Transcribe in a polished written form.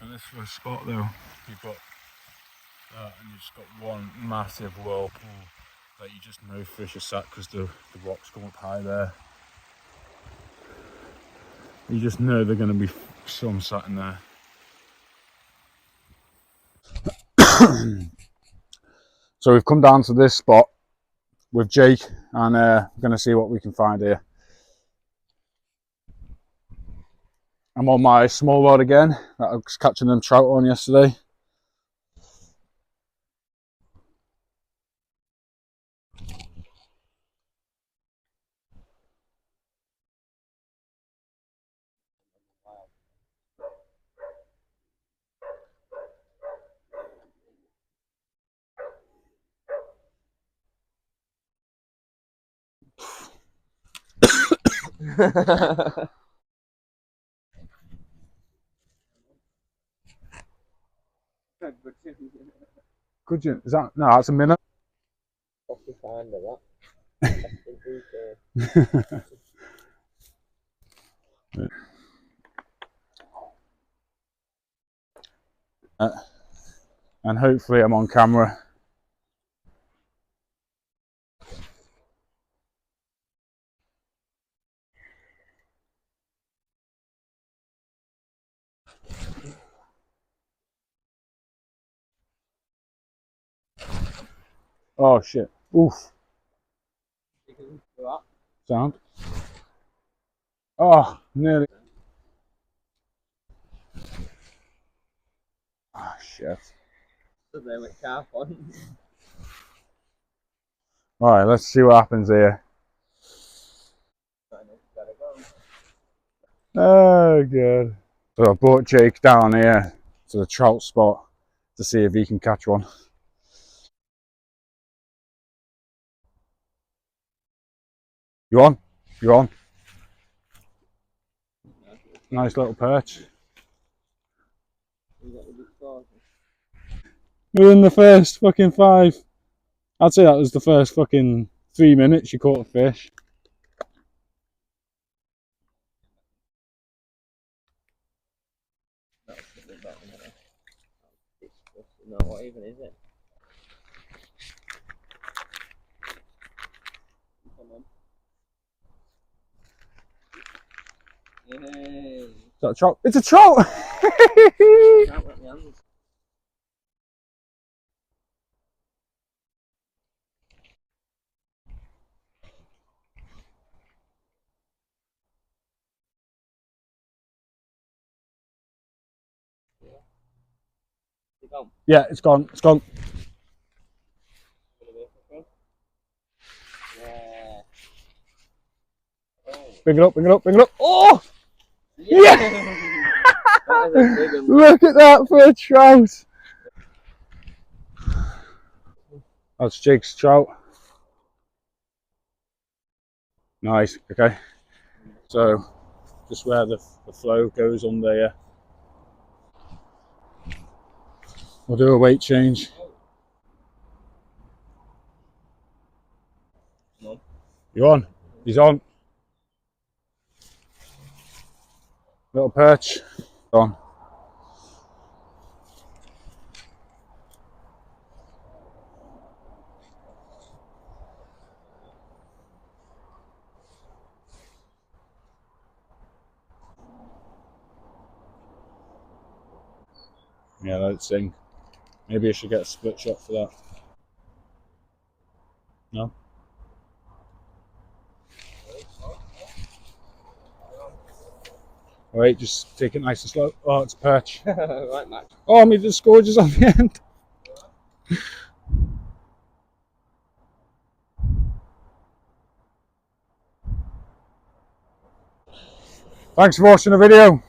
This first spot though, you've got that and you've just got one massive whirlpool that you just know fish are sat because the rocks come up high there. You just know they're going to be some sat in there. So we've come down to this spot with Jake and we're going to see what we can find here. I'm on my small rod again that I was catching them trout on yesterday. Could you? Is that no? That's a minnow. And hopefully I'm on camera. Oh shit! Oof. Sound. Oh, nearly. Oh shit. Alright, let's see what happens here. Oh good. So I brought Jake down here to the trout spot to see if he can catch one. You on? You on? Nice little perch. Within the first fucking 5. I'd say that was the first fucking 3 minutes you caught a fish. No, what even is it? Come on. Yay. Is that a trout? It's a trout! Yeah, it's gone. It's gone. Yeah. Bring it up, bring it up, bring it up. Oh! Yeah! That is a big one. Look at that for a trout. That's Jake's trout. Nice, okay. So, just where the flow goes under here. We'll do a weight change. You on? He's on. Little perch. On. Yeah, let it sing. Maybe I should get a split shot for that. No? Alright, just take it nice and slow. Oh, it's a perch. Right, Max. Oh, I made the scourges on the end. Thanks for watching the video.